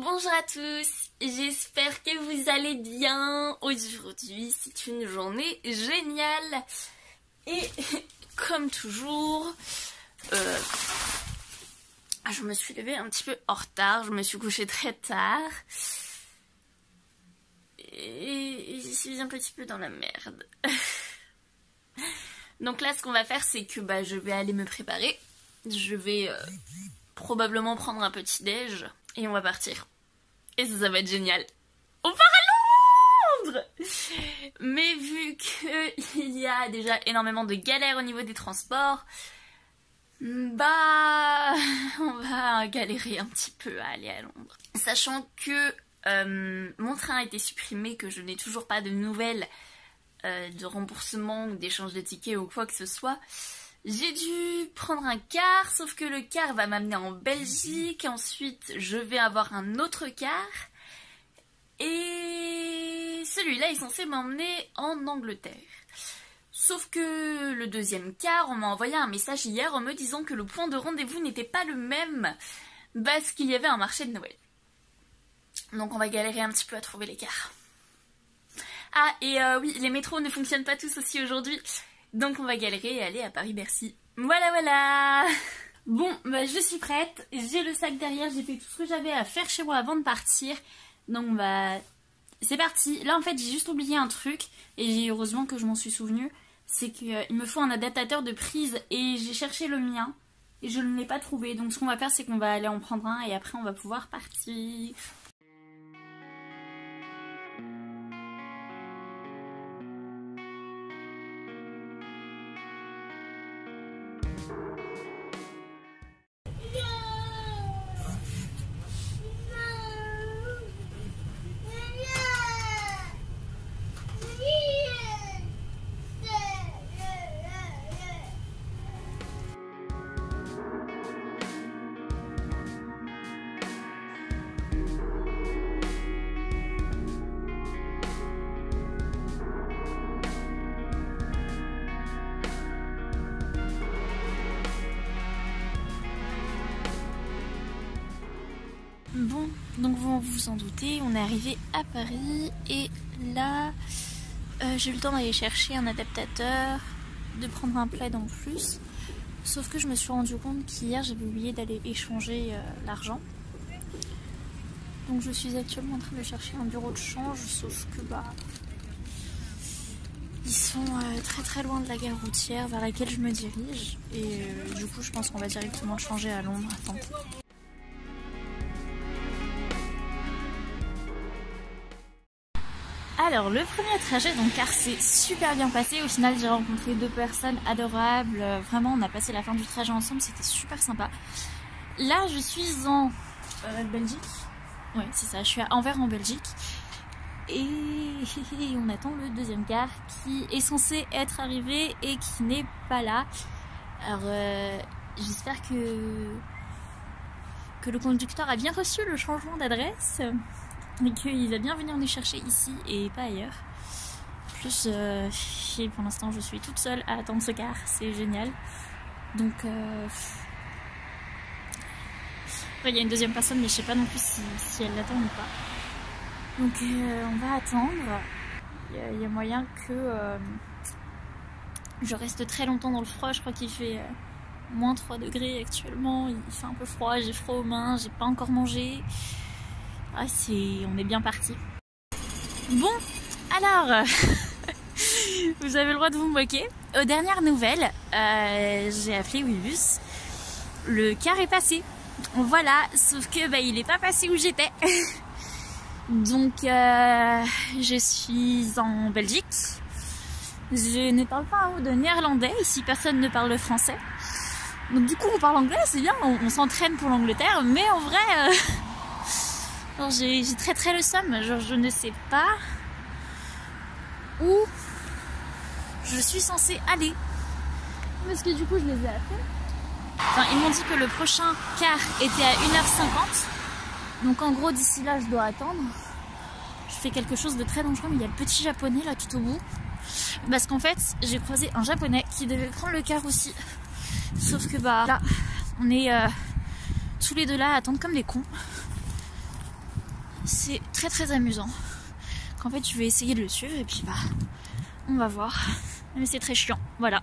Bonjour à tous, j'espère que vous allez bien. Aujourd'hui c'est une journée géniale et comme toujours je me suis levée un petit peu en retard, je me suis couchée très tard et je suis un petit peu dans la merde. Donc là ce qu'on va faire c'est que je vais aller me préparer, je vais probablement prendre un petit déj et on va partir. Et ça va être génial. On part à Londres! Mais vu qu'il y a déjà énormément de galères au niveau des transports, on va galérer un petit peu à aller à Londres. Sachant que mon train a été supprimé, que je n'ai toujours pas de nouvelles de remboursement ou d'échange de tickets ou quoi que ce soit, j'ai dû prendre un car, sauf que le car va m'amener en Belgique, ensuite je vais avoir un autre car, et celui-là est censé m'emmener en Angleterre. Sauf que le deuxième car, on m'a envoyé un message hier en me disant que le point de rendez-vous n'était pas le même, parce qu'il y avait un marché de Noël. Donc on va galérer un petit peu à trouver les cars. Ah, et oui, les métros ne fonctionnent pas tous aussi aujourd'hui. Donc on va galérer et aller à Paris-Bercy. Voilà. Bon, je suis prête. J'ai le sac derrière. J'ai fait tout ce que j'avais à faire chez moi avant de partir. Donc c'est parti. Là en fait j'ai juste oublié un truc. Et heureusement que je m'en suis souvenu. C'est qu'il me faut un adaptateur de prise. Et j'ai cherché le mien. Et je ne l'ai pas trouvé. Donc ce qu'on va faire c'est qu'on va aller en prendre un. Et après on va pouvoir partir. Bon, donc vous vous en doutez, on est arrivé à Paris et là j'ai eu le temps d'aller chercher un adaptateur, de prendre un plaid en plus, sauf que je me suis rendu compte qu'hier j'avais oublié d'aller échanger l'argent. Donc je suis actuellement en train de chercher un bureau de change, sauf que ils sont très très loin de la gare routière vers laquelle je me dirige et du coup je pense qu'on va directement changer à Londres. Attends. Alors le premier trajet donc car c'est super bien passé, au final j'ai rencontré deux personnes adorables, vraiment on a passé la fin du trajet ensemble, c'était super sympa. Là je suis en Belgique, ouais c'est ça, je suis à Anvers en Belgique et on attend le deuxième car qui est censé être arrivé et qui n'est pas là. Alors j'espère que le conducteur a bien reçu le changement d'adresse. Mais qu'il va bien venir nous chercher ici et pas ailleurs. En plus, pour l'instant, je suis toute seule à attendre ce car, c'est génial. Donc, après, il y a une deuxième personne, mais je sais pas non plus si elle l'attend ou pas. Donc, on va attendre. Il y a moyen que je reste très longtemps dans le froid. Je crois qu'il fait moins 3 degrés actuellement. Il fait un peu froid, j'ai froid aux mains, j'ai pas encore mangé. Ah, on est bien parti. Bon, alors, vous avez le droit de vous moquer. Aux dernières nouvelles, j'ai appelé Ouibus. Le car est passé. Voilà, sauf que il est pas passé où j'étais. Donc, je suis en Belgique. Je ne parle pas un mot de néerlandais. Ici, personne ne parle français. Donc, du coup, on parle anglais, c'est bien. On s'entraîne pour l'Angleterre, mais en vrai. Alors j'ai très très le seum, genre je ne sais pas où je suis censée aller. Parce que du coup je les ai appelés. Enfin ils m'ont dit que le prochain car était à 1h50. Donc en gros d'ici là je dois attendre. Je fais quelque chose de très dangereux mais il y a le petit japonais là tout au bout. Parce qu'en fait j'ai croisé un japonais qui devait prendre le car aussi. Sauf que là on est tous les deux là à attendre comme des cons. c'est très très amusant. Qu'en fait je vais essayer de le suivre et puis bah on va voir. Mais c'est très chiant, voilà.